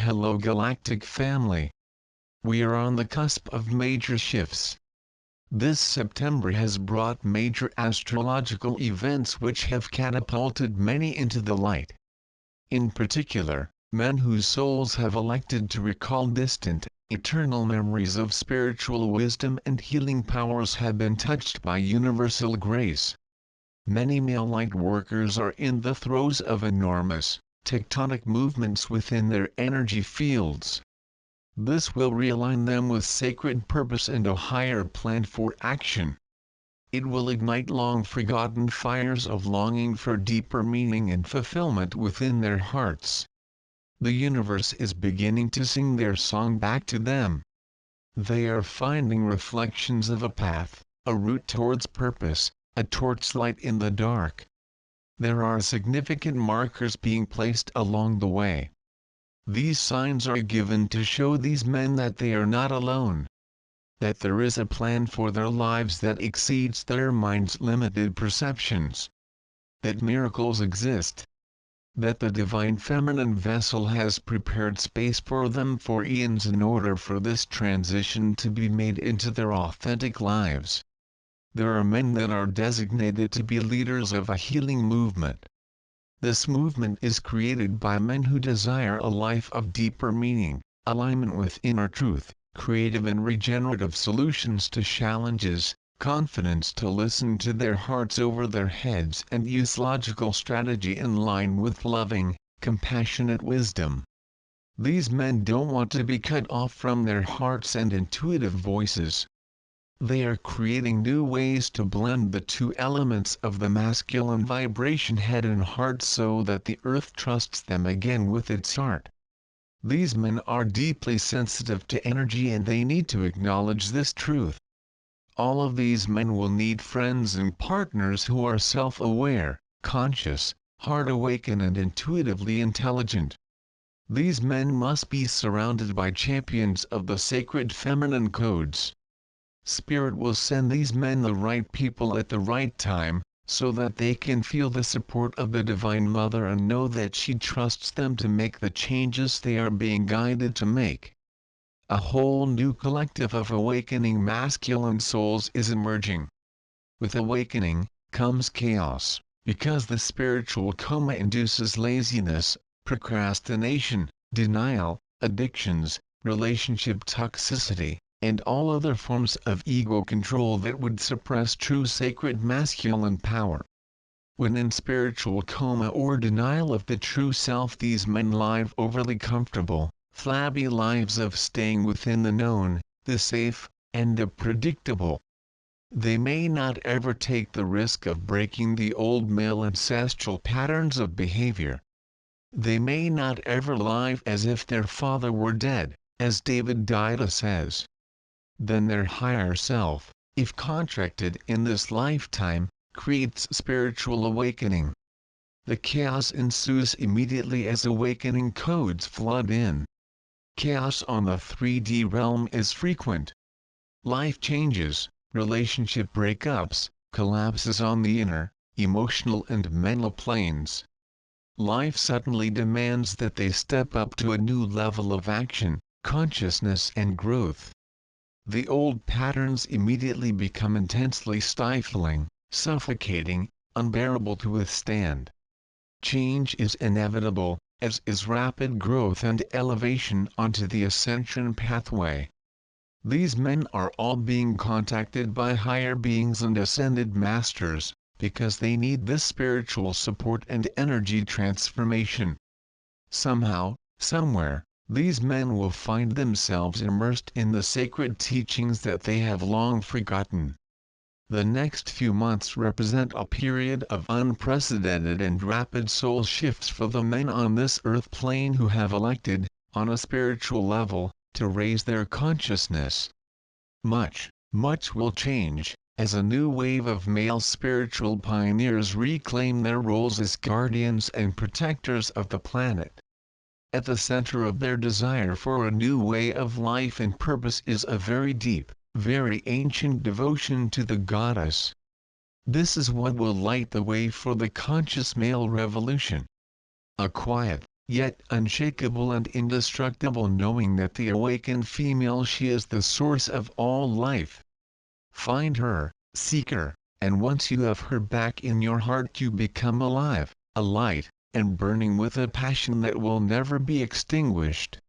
Hello Galactic family. We are on the cusp of major shifts. This September has brought major astrological events which have catapulted many into the light. In particular, men whose souls have elected to recall distant, eternal memories of spiritual wisdom and healing powers have been touched by universal grace. Many male light workers are in the throes of enormous, tectonic movements within their energy fields. This will realign them with sacred purpose and a higher plan for action. It will ignite long-forgotten fires of longing for deeper meaning and fulfillment within their hearts. The universe is beginning to sing their song back to them. They are finding reflections of a path, a route towards purpose, a torchlight in the dark. There are significant markers being placed along the way. These signs are given to show these men that they are not alone. That there is a plan for their lives that exceeds their mind's limited perceptions. That miracles exist. That the divine feminine vessel has prepared space for them for eons in order for this transition to be made into their authentic lives. There are men that are designated to be leaders of a healing movement. This movement is created by men who desire a life of deeper meaning, alignment with inner truth, creative and regenerative solutions to challenges, confidence to listen to their hearts over their heads and use logical strategy in line with loving, compassionate wisdom. These men don't want to be cut off from their hearts and intuitive voices. They are creating new ways to blend the two elements of the masculine vibration head and heart so that the earth trusts them again with its heart. These men are deeply sensitive to energy and they need to acknowledge this truth. All of these men will need friends and partners who are self-aware, conscious, heart-awakened and intuitively intelligent. These men must be surrounded by champions of the sacred feminine codes. Spirit will send these men the right people at the right time, so that they can feel the support of the Divine Mother and know that she trusts them to make the changes they are being guided to make. A whole new collective of awakening masculine souls is emerging. With awakening, comes chaos, because the spiritual coma induces laziness, procrastination, denial, addictions, relationship toxicity, and all other forms of ego control that would suppress true sacred masculine power. When in spiritual coma or denial of the true self, these men live overly comfortable, flabby lives of staying within the known, the safe, and the predictable. They may not ever take the risk of breaking the old male ancestral patterns of behavior. They may not ever live as if their father were dead, as David Dida says. Then their higher self, if contracted in this lifetime, creates spiritual awakening. The chaos ensues immediately as awakening codes flood in. Chaos on the 3D realm is frequent. Life changes, relationship breakups, collapses on the inner, emotional and mental planes. Life suddenly demands that they step up to a new level of action, consciousness and growth. The old patterns immediately become intensely stifling, suffocating, unbearable to withstand. Change is inevitable, as is rapid growth and elevation onto the ascension pathway. These men are all being contacted by higher beings and ascended masters, because they need this spiritual support and energy transformation. Somehow, somewhere, these men will find themselves immersed in the sacred teachings that they have long forgotten. The next few months represent a period of unprecedented and rapid soul shifts for the men on this earth plane who have elected, on a spiritual level, to raise their consciousness. Much will change, as a new wave of male spiritual pioneers reclaim their roles as guardians and protectors of the planet. At the center of their desire for a new way of life and purpose is a very deep, very ancient devotion to the goddess. This is what will light the way for the conscious male revolution. A quiet, yet unshakable and indestructible, knowing that the awakened female, she is the source of all life. Find her, seek her, and once you have her back in your heart, you become alive, alight, and burning with a passion that will never be extinguished.